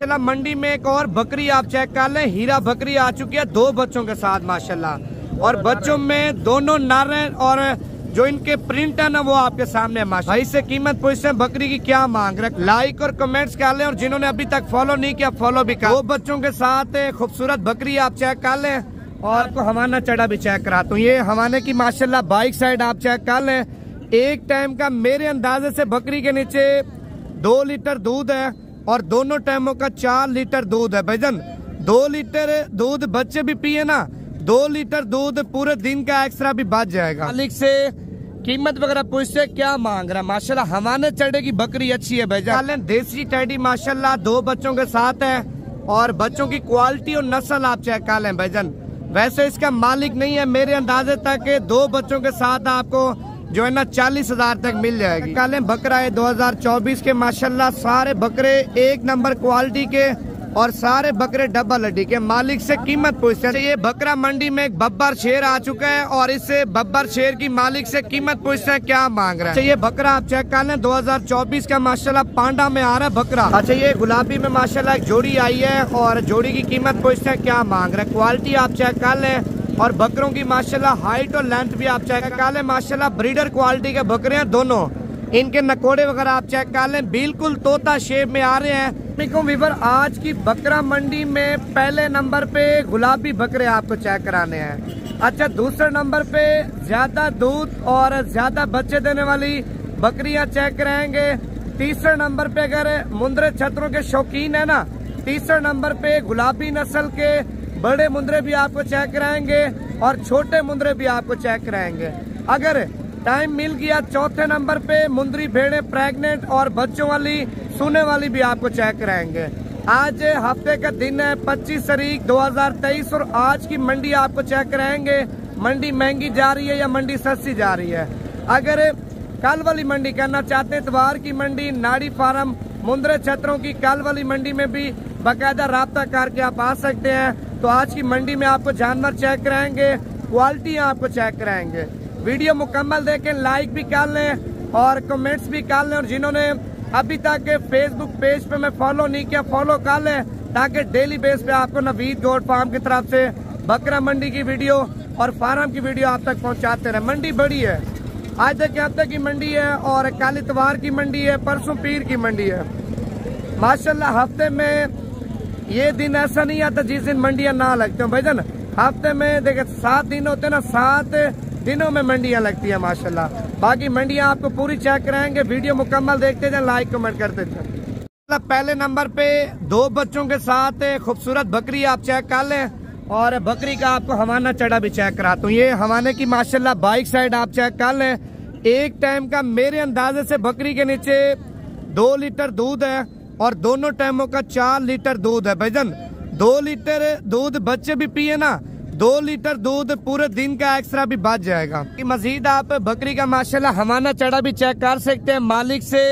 मंडी में एक और बकरी आप चेक कर लें, हीरा बकरी आ चुकी है 2 बच्चों के साथ माशाल्लाह। और बच्चों में दोनों नर हैं और जो इनके प्रिंट है ना वो आपके सामने है माशाल्लाह। भाई से कीमत पूछते हैं बकरी की क्या मांग रहे, लाइक और कमेंट्स कर लें और जिन्होंने अभी तक फॉलो नहीं किया फॉलो भी कर। 2 बच्चों के साथ खूबसूरत बकरी आप चेक कर लें और आपको हवाना चढ़ा भी चेक कराता हूँ। ये हवाने की माशाल्लाह बाइक साइड आप चेक कर लें। एक टाइम का मेरे अंदाजे से बकरी के नीचे 2 लीटर दूध है और दोनों टाइमों का 4 लीटर दूध है भाईजान। 2 लीटर दूध बच्चे भी पिए ना, 2 लीटर दूध पूरे दिन का एक्स्ट्रा भी बच जाएगा। मालिक से कीमत वगैरह पूछते क्या मांग रहा है माशाल्लाह। हमारे चढ़े की बकरी अच्छी है भाईजान, देसी टेडी माशाल्लाह 2 बच्चों के साथ है और बच्चों की क्वालिटी और नस्ल आप चेक कर लें भाईजान। वैसे इसका मालिक नहीं है, मेरे अंदाजे तक 2 बच्चों के साथ आपको जो है ना 40,000 तक मिल जाएगी। काले बकरा है 2024 के माशाल्लाह, सारे बकरे 1 नंबर क्वालिटी के और सारे बकरे डबल हड्डी के। मालिक से कीमत पूछते हैं। ये बकरा मंडी में एक बब्बर शेर आ चुका है और इस बब्बर शेर की मालिक से कीमत पूछते हैं क्या मांग रहा है। ये बकरा आप चेक कर लें 2024 का माशाल्लाह, पांडा में आ रहा है बकरा। अच्छा ये गुलाबी में माशाल्लाह एक जोड़ी आई है और जोड़ी की कीमत पूछते हैं क्या मांग रहा है। क्वालिटी आप चेक कर लें और बकरों की माशाल्लाह हाइट और लेंथ भी आप चेक कर लें। माशाल्लाह ब्रीडर क्वालिटी के बकरे हैं दोनों, इनके नकोड़े वगैरह आप चेक कर लें, बिल्कुल तोता शेप में आ रहे हैं। वीवर आज की बकरा मंडी में पहले नंबर पे गुलाबी बकरे आपको चेक कराने हैं। अच्छा दूसरे नंबर पे ज्यादा दूध और ज्यादा बच्चे देने वाली बकरियां चेक कराएंगे। तीसरे नंबर पे अगर मुंदरे छतरों के शौकीन है ना, तीसरे नंबर पे गुलाबी नस्ल के बड़े मुंदरे भी आपको चेक कराएंगे और छोटे मुंदरे भी आपको चेक कराएंगे। अगर टाइम मिल गया चौथे नंबर पे मुंदरी भेड़े प्रेग्नेंट और बच्चों वाली सोने वाली भी आपको चेक कराएंगे। आज हफ्ते का दिन है 25 तारीख 2023 और आज की मंडी आपको चेक कराएंगे। मंडी महंगी जा रही है या मंडी सस्ती जा रही है। अगर कल वाली मंडी करना चाहते हैं, इतवार की मंडी नाड़ी फार्म मुंदरे छतरों की कल वाली मंडी में भी बाकायदा राब्ता करके आप आ सकते हैं। तो आज की मंडी में आपको जानवर चेक कराएंगे, क्वालिटी आपको चेक कराएंगे। वीडियो मुकम्मल देखें, लाइक भी कर लें और कमेंट्स भी कर लें और जिन्होंने अभी तक फेसबुक पेज पे मैं फॉलो नहीं किया फॉलो कर लें ताकि डेली बेस पे आपको नवीद गोट फार्म की तरफ से बकरा मंडी की वीडियो और फार्म की वीडियो आप तक पहुंचाते रहे। मंडी बड़ी है, आज तक हफ्ते की मंडी है और कल इतवार की मंडी है, परसों पीर की मंडी है माशाल्लाह। हफ्ते में ये दिन ऐसा नहीं आता जिस दिन मंडियां ना लगती हो भाईजान। हफ्ते में देखे 7 दिन होते हैं ना, 7 दिनों में मंडियां लगती है माशाल्लाह। बाकी मंडियां आपको पूरी चेक कराएंगे, वीडियो मुकम्मल देखते जाए, लाइक कमेंट करते जाए। पहले नंबर पे 2 बच्चों के साथ खूबसूरत बकरी आप चेक कर लें और बकरी का आपको हवाना चढ़ा भी चेक कराता हूँ। ये हवाने की माशाल्लाह बाइक साइड आप चेक कर लें। एक टाइम का मेरे अंदाजे से बकरी के नीचे 2 लीटर दूध है और दोनों टाइमों का 4 लीटर दूध है भाईजान। 2 लीटर दूध बच्चे भी पिए ना, 2 लीटर दूध पूरे दिन का एक्स्ट्रा भी बच जाएगा। मजीद आप बकरी का माशाल्लाह हवाना चढ़ा भी चेक कर सकते हैं। मालिक से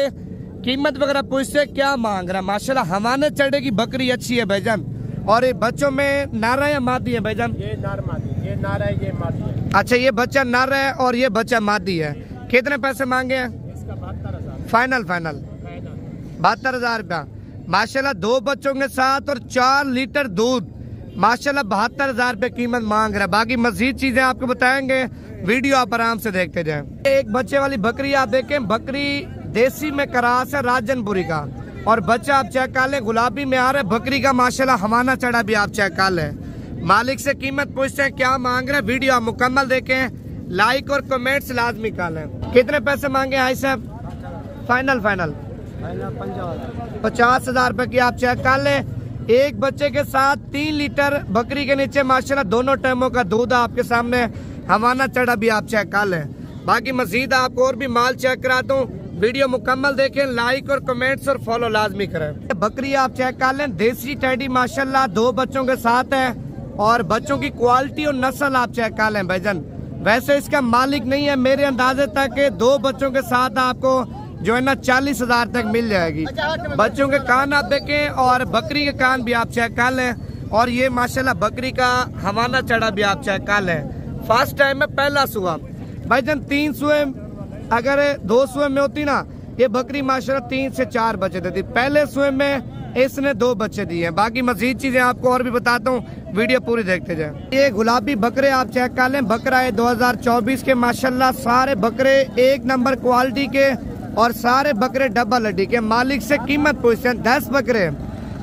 कीमत वगैरह पूछते क्या मांग रहा है माशाल्लाह। हवाने चढ़े की बकरी अच्छी है भाईजान और ये बच्चों में नारा या मादी है भाईजान? ये नार मादी, ये नारा है, ये मादी है। अच्छा ये बच्चा नर है और ये बच्चा मादी है। कितने पैसे मांगे हैं? इसका 72,000 फाइनल 72,000 रुपया माशाल्लाह। 2 बच्चों के साथ और 4 लीटर दूध माशाल्लाह 72,000 रुपए कीमत मांग रहा है। बाकी मजीद चीजें आपको बताएंगे, वीडियो आप आराम से देखते जाएं। एक बच्चे वाली बकरी आप देखें, बकरी देसी में करास है राजनपुरी का और बच्चा आप चेक कर लें गुलाबी में आ रहा है। बकरी का माशाल्लाह हवाना चढ़ा भी आप चेक कर लें। मालिक से कीमत पूछते हैं क्या मांग रहे हैं, वीडियो आप मुकम्मल देखें, लाइक और कमेंट्स लाजमी कर लें। कितने पैसे मांगे भाई साहब? फाइनल 50,000 रुपए की आप चेक कर लें। एक बच्चे के साथ 3 लीटर बकरी के नीचे माशाल्लाह दोनों टाइमों का दूध आपके सामने, हवाना चढ़ा भी आप चेक कर लें। बाकी मजीद आपको और भी माल चेक कराता हूँ, वीडियो मुकम्मल देखें, लाइक और कमेंट्स और फॉलो लाजमी करें। बकरी आप चेक कर लें, देसी टेडी माशाल्लाह 2 बच्चों के साथ है और बच्चों की क्वालिटी और नस्ल आप चेक कर लें भाईजान। वैसे इसका मालिक नहीं है, मेरे अंदाजे तक 2 बच्चों के साथ आपको जो है ना 40,000 तक मिल जाएगी। बच्चों के कान आप देखें और बकरी के कान भी आप चेक कर लें और ये माशाल्लाह बकरी का हवाना चढ़ा भी आप चेक कर लें। फर्स्ट टाइम में पहला सुआ भाईजान। 3 सुए अगर 2 सुए में होती ना ये बकरी माशाल्लाह 3 से 4 बच्चे देती। पहले सुए में इसने 2 बच्चे दिए हैं। बाकी मजीद चीजें आपको और भी बताता हूँ, वीडियो पूरी देखते जाए। ये गुलाबी बकरे आप चेक कर लें, बकरा है 2024 के माशाल्लाह। सारे बकरे 1 नंबर क्वालिटी के और सारे बकरे डबल हड्डी के। मालिक से कीमत पूछते हैं 10 बकरे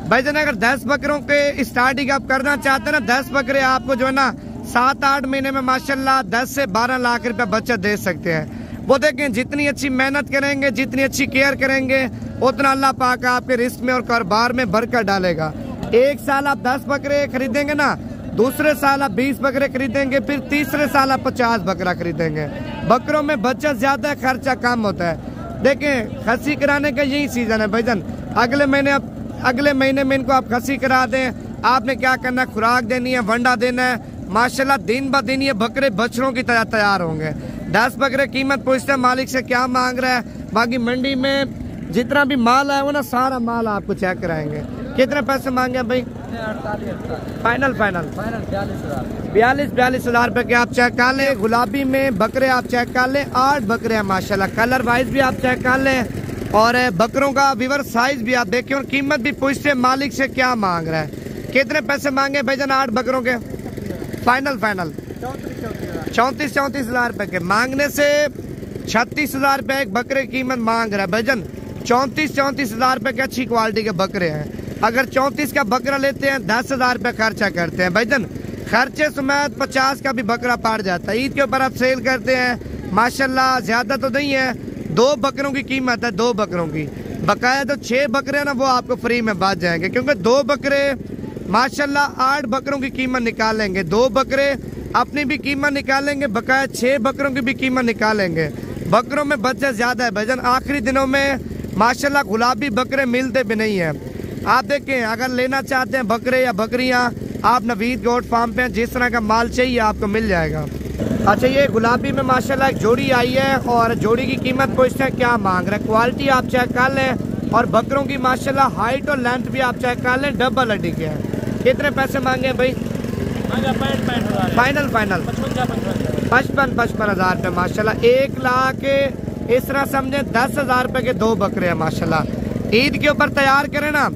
भाईजान। अगर 10 बकरों के स्टार्टिंग आप करना चाहते हैं ना, 10 बकरे आपको जो है ना 7-8 महीने में माशाल्लाह 10 से 12 लाख रुपए बचत दे सकते हैं। वो देखें, जितनी अच्छी मेहनत करेंगे, जितनी अच्छी केयर करेंगे, उतना अल्लाह पाक आपके रिस्क में और कारोबार में बरकत डालेगा। एक साल आप 10 बकरे खरीदेंगे ना, दूसरे साल आप 20 बकरे खरीदेंगे, फिर तीसरे साल आप 50 बकरा खरीदेंगे। बकरों में बचत ज्यादा, खर्चा कम होता है। देखें, खसी कराने का यही सीजन है भाईजान। अगले महीने में इनको आप खसी करा दें। आपने क्या करना है, खुराक देनी है, वंडा देना है। माशाल्लाह दिन ब दिन ये बकरे बछड़ों की तरह तैयार होंगे। 10 बकरे कीमत पूछते हैं मालिक से क्या मांग रहा है। बाकी मंडी में जितना भी माल है वो ना सारा माल आपको चेक कराएंगे। कितने पैसे मांगे भाई? 48,000 फाइनल 42 हजार रुपए के आप चेक कर लें। गुलाबी में बकरे आप चेक कर लें, 8 बकरे हैं माशाल्लाह। कलर वाइज भी आप चेक कर लें और बकरों का विवर साइज भी आप देखें और कीमत भी पूछते हैं मालिक से क्या मांग रहा है। कितने पैसे मांगे भाईजान 8 बकरों के? फाइनल 34 हजार रुपए के। मांगने से 36 हजार रुपए एक बकरे की कीमत मांग रहा है भाईजान। 34 हजार रुपए के अच्छी क्वालिटी के बकरे हैं। अगर 34 का बकरा लेते हैं 10 हजार रुपए खर्चा करते हैं भाईजान। खर्चे समेत 50 का भी बकरा पार जाता है। ईद के ऊपर आप सेल करते हैं माशाल्लाह, ज्यादा तो नहीं है। 2 बकरों की कीमत है, 2 बकरों की। बकाया तो 6 बकरे ना वो आपको फ्री में बच जाएंगे, क्योंकि 2 बकरे माशाल्लाह 8 बकरों की कीमत निकालेंगे। 2 बकरे अपनी भी कीमत निकालेंगे, बकाया 6 बकरों की भी कीमत निकालेंगे। बकरों में बचत ज्यादा है भाईजान। आखिरी दिनों में माशाल्लाह गुलाबी बकरे मिलते भी नहीं है। आप देखें, अगर लेना चाहते हैं बकरे या बकरियां, आप नवीद गोट फार्म पे जिस तरह का माल चाहिए आपको मिल जाएगा। अच्छा, ये गुलाबी में माशाल्लाह एक जोड़ी आई है और जोड़ी की कीमत पूछते हैं क्या मांग रहे हैं। क्वालिटी आप चेक कर लें और बकरों की माशाल्लाह हाइट और लेंथ भी आप चेक कर लें, डबल हड्डी के हैं। कितने पैसे मांगे भाई? फाइनल 55 हजार रुपए माशाल्लाह। 1 लाख इस तरह समझे 10 हजार रुपए के 2 बकरे हैं माशाल्लाह। ईद के ऊपर तैयार करें ना,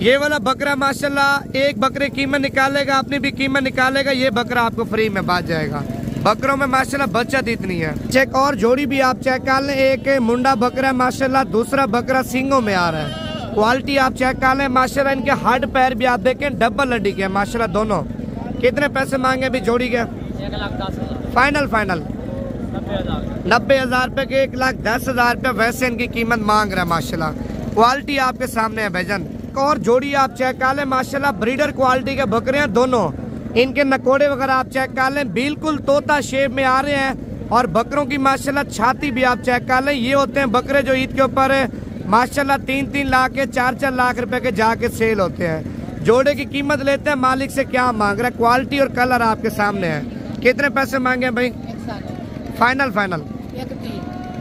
ये वाला बकरा माशाल्लाह 1 बकरे कीमत निकालेगा, अपनी भी कीमत निकालेगा, ये बकरा आपको फ्री में बच जाएगा। बकरों में माशाल्लाह बचत इतनी है। चेक और जोड़ी भी आप चेक कर लें। एक मुंडा बकरा माशाल्लाह, दूसरा बकरा सींगों में आ रहा है। क्वालिटी आप चेक कर लें माशाल्लाह। इनके हड पैर भी आप देखें डबल हड्डी के माशाल्लाह दोनों। कितने पैसे मांगे अभी जोड़ी के? 1,10,000 फाइनल 90 हजार रुपए के। 1,10,000 रुपए वैसे इनकी कीमत मांग रहा है माशाल्लाह। क्वालिटी आपके सामने है भाईजान। और जोड़ी आप चेक कर लें माशाल्लाह, ब्रीडर क्वालिटी के बकरे हैं दोनों। इनके नकोड़े वगैरह आप चेक कर लें, बिल्कुल तोता शेप में आ रहे हैं। और बकरों की माशाल्लाह छाती भी आप चेक कर लें। ये होते हैं बकरे जो ईद के ऊपर माशाल्लाह 3-3 लाख के 4-4 लाख रुपए के जाके सेल होते हैं। जोड़े की कीमत लेते हैं मालिक से क्या मांग रहा है। क्वालिटी और कलर आपके सामने है। कितने पैसे मांगे भाई? फाइनल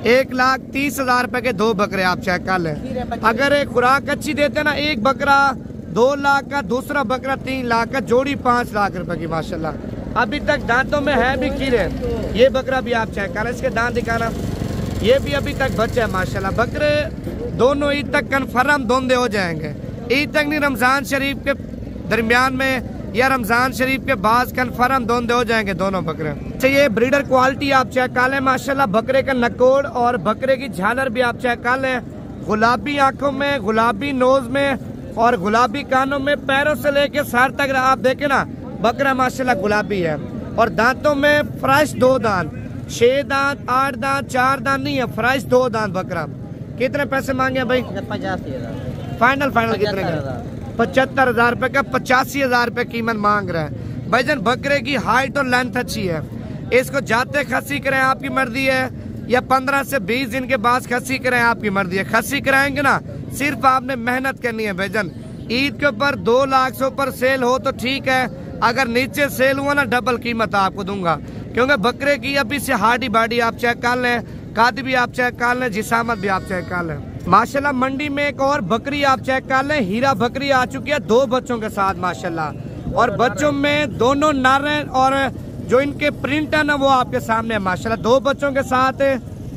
1,30,000 रुपए के 2 बकरे आप चेक कर लें। अगर एक खुराक अच्छी देते ना, एक बकरा 2 लाख का, दूसरा बकरा 3 लाख का, जोड़ी 5 लाख रुपए की माशाल्लाह। अभी तक दांतों में है भी खीरे। ये बकरा भी आप चेक करें, इसके दांत दिखाना, ये भी अभी तक बच्चा है माशाल्लाह। बकरे दोनों ईद तक कन्फर्म धोंदे हो जाएंगे। ईद तक नहीं, रमजान शरीफ के दरमियान में या रमजान शरीफ के बाद कन्फर्म धोंदे हो जाएंगे दोनों बकरे। अच्छा, ये ब्रीडर क्वालिटी आप चेक कर लें माशाल्लाह। बकरे का नकोड़ और बकरे की झालर भी आप चेक कर लें। गुलाबी आंखों में, गुलाबी नोज में और गुलाबी कानों में, पैरों से लेके सर तक आप देखें ना, बकरा माशाल्लाह गुलाबी है। और दांतों में फ्रेश 2 दांत, 6 दांत, 8 दांत, 4 दांत नहीं है, फ्रेश 2 दांत बकरा। कितने पैसे मांगे भाई? 85,000 फाइनल कितने का? 75 हजार रुपए का। 85 हजार रुपए कीमत मांग रहा है भाईजान। बकरे की हाइट और लेंथ अच्छी है। इसको जाते खसी करें आपकी मर्जी है, या 15 से 20 दिन के बाद खसी करें आपकी मर्जी है। खसी कराएंगे ना, सिर्फ आपने मेहनत करनी है भाईजान। ईद के ऊपर 2 लाख से ऊपर सेल हो तो ठीक है, अगर नीचे सेल हुआ ना डबल कीमत आपको दूंगा। क्योंकि बकरे की अभी से हार्डी बाडी आप चेक कर लें, काद भी आप चेक कर लें, जिसामत भी आप चेक कर लें माशाल्लाह। मंडी में एक और बकरी आप चेक कर लें, हीरा बकरी आ चुकी है 2 बच्चों के साथ माशाल्लाह। और बच्चों में दोनों नर हैं और जो इनके प्रिंट है ना वो आपके सामने है माशाल्लाह। 2 बच्चों के साथ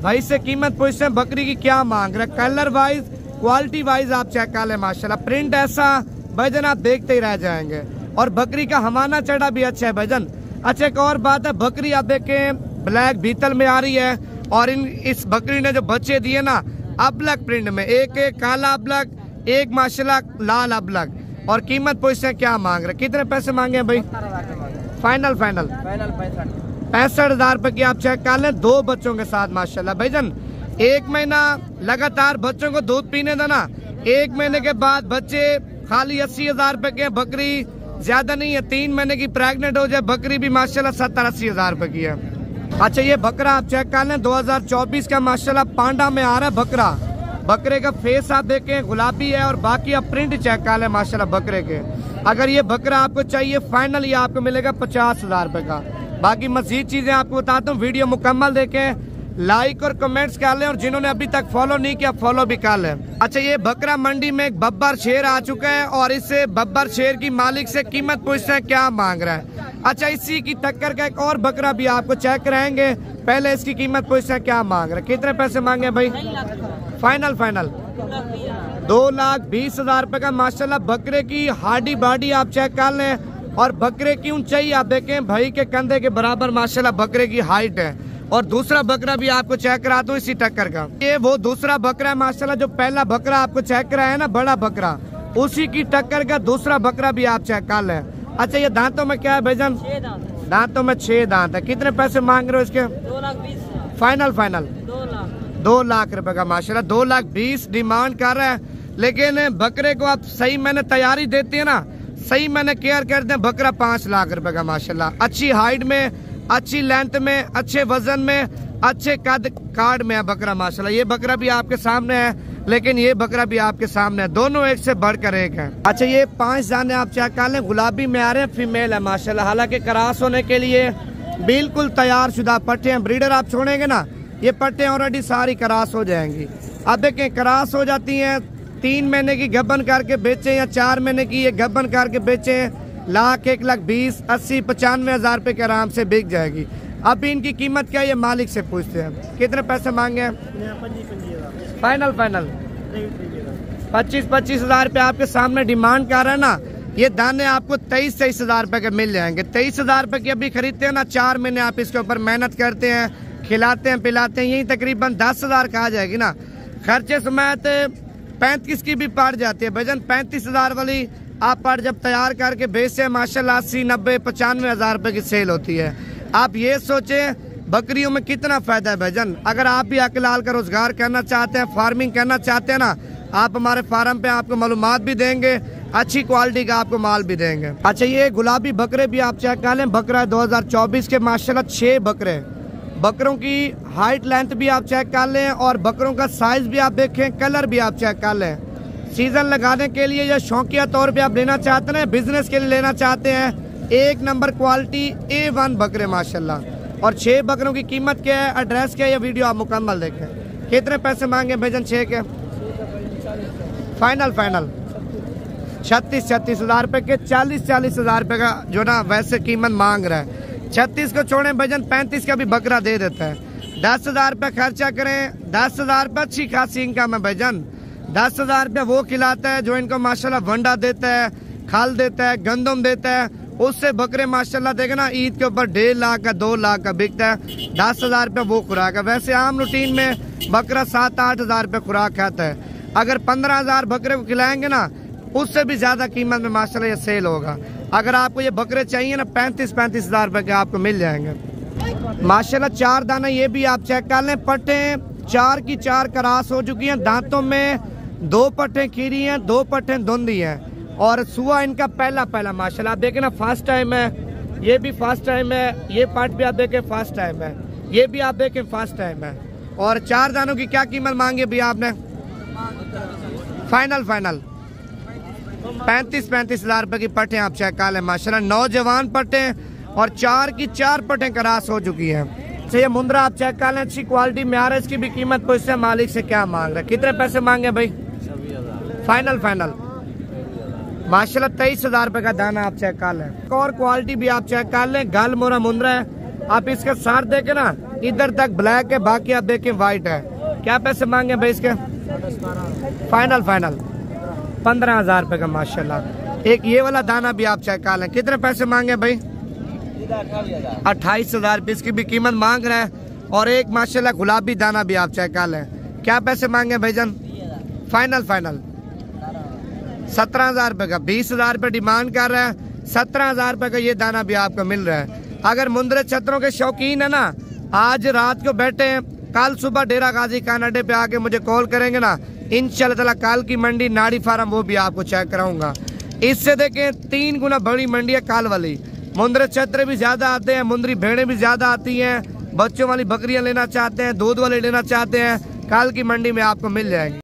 भाई से कीमत पूछते हैं बकरी की क्या मांग रहे, कलर वाइज क्वालिटी वाइज आप चेक कर ले माशाल्लाह, प्रिंट ऐसा भाईजान आप देखते ही रह जाएंगे। और बकरी का हमाना चढ़ा भी अच्छा है भाईजान। अच्छा एक और बात है, बकरी आप देखें ब्लैक बीतल में आ रही है और इस बकरी ने जो बच्चे दिए ना अबलग प्रिंट में, एक काला अबलग, एक माशाल्लाह लाल अबलग। और कीमत पूछते हैं क्या मांग रहे, कितने पैसे मांगे हैं भाई? फाइनल 65,000 रुपए की आप चेक कर लें, 2 बच्चों के साथ माशाल्लाह। भाईजान 1 महीना लगातार बच्चों को दूध पीने देना, 1 महीने के बाद बच्चे खाली 80,000 रुपए के, बकरी ज्यादा नहीं है, 3 महीने की प्रेग्नेंट हो जाए बकरी भी माशाल्लाह 70-80 हजार रुपए की है। अच्छा ये बकरा आप चेक कर लें 2024 का माशाल्लाह पांडा में आ रहा है बकरा। बकरे का फेस आप देखें गुलाबी है और बाकी आप प्रिंट चेक कर लें माशाल्लाह बकरे के। अगर ये बकरा आपको चाहिए फाइनल ये आपको मिलेगा 50,000 रुपए का। बाकी मजीद चीजें आपको बताता हूँ, वीडियो मुकम्मल देखें, लाइक और कमेंट्स कर लें और जिन्होंने अभी तक फॉलो नहीं किया फॉलो भी कर लें। अच्छा ये बकरा मंडी में एक बब्बर शेर आ चुका है और इस बब्बर शेर की मालिक से कीमत पूछते हैं क्या मांग रहा है। अच्छा इसी की टक्कर का एक और बकरा भी आपको चेक कराएंगे, पहले इसकी कीमत पूछते हैं क्या मांग रहा है, कितने पैसे मांगे भाई? फाइनल 2,20,000 रुपए का माशाल्लाह। बकरे की हार्डी बॉडी आप चेक कर लें और बकरे की ऊंचाई आप देखें भाई के कंधे के बराबर माशाल्लाह बकरे की हाइट है। और दूसरा बकरा भी आपको चेक कराता हूँ इसी टक्कर का, ये वो दूसरा बकरा है माशाल्लाह, जो पहला बकरा आपको चेक कराया है ना बड़ा बकरा, उसी की टक्कर का दूसरा बकरा भी आप चेक कर लें। अच्छा ये दांतों में क्या है भाईजान? 6 दांतों में 6 दांत है। कितने पैसे मांग रहे हो इसके? 2,20,000। फाइनल 2 लाख रुपए का माशाल्लाह, 2,20,000 डिमांड कर रहा है। लेकिन बकरे को आप सही मैंने तैयारी देते हैं ना, सही मैंने केयर करते हैं, बकरा 5 लाख रुपए का माशाल्लाह। अच्छी हाइट में, अच्छी लेंथ में, अच्छे वजन में, अच्छे कद कार्ड में है बकरा माशाल्लाह। ये बकरा भी आपके सामने है, लेकिन ये बकरा भी आपके सामने है, दोनों एक से बढ़कर एक है। अच्छा ये 5 दाने आप चेक कर लें, गुलाबी में आ रहे हैं, फीमेल है माशाल्लाह। हालांकि क्रॉस होने के लिए बिल्कुल तैयार शुदा पट्टे हैं, ब्रीडर आप छोड़ेंगे ना ये पट्टे ऑलरेडी सारी क्रॉस हो जाएंगी। अब देखें क्रॉस हो जाती हैं, 3 महीने की गब्बन करके बेचे या 4 महीने की ये गब्बन करके बेचे, लाख 1,20,000, 80, 95 हजार रुपए के आराम से बिक जाएगी। अब इनकी कीमत क्या है ये मालिक से पूछते हैं, कितने पैसे मांगे? फाइनल 25 हजार रुपए आपके सामने डिमांड कर रहे हैं ना। ये दाने आपको 23 हजार रुपए के मिल जाएंगे। 23 हजार रुपए की अभी खरीदते हैं ना, 4 महीने आप इसके ऊपर मेहनत करते हैं, खिलाते हैं पिलाते हैं, यही तकरीबन 10 हजार का आ जाएगी ना। खर्चे समेत 35 की भी पड़ जाती है भजन, 35 हजार वाली आप पर जब तैयार करके बेचते हैं माशाल्लाह 80, 90, 95 हजार रुपए की सेल होती है। आप ये सोचें बकरियों में कितना फायदा है भजन। अगर आप भी अकलाल का रोजगार करना चाहते हैं, फार्मिंग करना चाहते हैं ना, आप हमारे फार्म पे आपको मालूमात भी देंगे, अच्छी क्वालिटी का आपको माल भी देंगे। अच्छा ये गुलाबी बकरे भी आप चेक कर लें, बकरा 2024 के माशाल्लाह 6 बकरे, बकरों की हाइट लेंथ भी आप चेक कर लें और बकरों का साइज भी आप देखें, कलर भी आप चेक कर लें। सीजन लगाने के लिए या शौकिया तौर पे आप लेना चाहते हैं, बिजनेस के लिए लेना चाहते हैं, 1 नंबर क्वालिटी A1 बकरे माशाल्लाह। और 6 बकरों की कीमत क्या है, एड्रेस क्या है, ये वीडियो आप मुकम्मल देखें। कितने पैसे मांगे भैजन 6 के? फाइनल 36 हजार रुपए के, 40 हजार रुपए का जो ना वैसे कीमत मांग रहा है। 36 को छोड़े भजन 35 का भी बकरा दे देता है। 10 हजार रुपये खर्चा करें, 10 हजार रुपये अच्छी खासी इनकम है भजन। 10 हजार रुपये वो खिलाता है जो इनको माशाल्लाह वंडा देता है, खाल देता है, गंदम देता है, उससे बकरे माशाल्लाह देखे ना ईद के ऊपर 1.5 लाख का 2 लाख का बिकता है। 10 हजार रुपये वो खुराक है। वैसे आम रूटीन में बकरा 7-8 हजार रुपये खुराक खाता है। अगर 15 हजार बकरे को खिलाएंगे ना, उससे भी ज्यादा कीमत में माशाल्लाह ये सेल होगा। अगर आपको ये बकरे चाहिए ना 35 हजार रुपए के आपको मिल जाएंगे माशाल्लाह। 4 दाना ये भी आप चेक कर लें, पट्टे 4 की 4 क्रॉस हो चुकी हैं, दांतों में 2 पट्टे खीरी हैं, 2 पट्टे धुंधी हैं और सुआ इनका पहला माशाल्लाह। आप देखें ना फर्स्ट टाइम है, ये भी फर्स्ट टाइम है, ये पार्ट भी आप देखें फर्स्ट टाइम है, ये भी आप देखें फर्स्ट टाइम है। और 4 दानों की क्या कीमत मांगी भैया आपने? फाइनल 35 हजार रुपए की पट्टे आप चेक कर लें माशाल्लाह। नौजवान पट्टे और 4 की 4 पट्टे क्रॉस हो चुकी है। ये मुंद्रा आप चेक कर लें, अच्छी क्वालिटी में आ रहा है। इसकी भी कीमत पूछते हैं मालिक से क्या मांग रहा है, कितने पैसे मांगे भाई? फाइनल माशाल्लाह 23 हजार रुपए का दाना आप चेक कर लें। और क्वालिटी भी आप चेक कर लें, गल मोरा मुंद्रा है। आप इसका सार देखे ना इधर तक ब्लैक है, बाकी आप देखें व्हाइट है। क्या पैसे मांगे भाई इसके? फाइनल 15,000 रुपए का माशाल्लाह। एक ये वाला दाना भी आप चेक कर लें, कितने पैसे मांगे भाई? 28,000 रुपये इसकी भी कीमत मांग रहे हैं। और एक माशाल्लाह गुलाबी दाना भी आप चेक कर लें, क्या पैसे मांगे भाईजान? फाइनल 17,000 रुपए का। 20,000 रुपये डिमांड कर रहा है, 17,000 रुपए का ये दाना भी आपको मिल रहा है। अगर मुंदरे छतरों के शौकीन है ना, आज रात को बैठे हैं, कल सुबह डेरा गाजी खान अड्डे पे आके मुझे कॉल करेंगे ना, इंशाल्लाह ताला कल की मंडी नाड़ी फार्म वो भी आपको चेक कराऊंगा। इससे देखें 3 गुना बड़ी मंडी है काल वाली। मुंदरे छतरे भी ज्यादा आते हैं, मुंदरी भेड़ें भी ज्यादा आती हैं। बच्चों वाली बकरियां लेना चाहते हैं, दूध वाले लेना चाहते हैं, कल की मंडी में आपको मिल जाएंगी।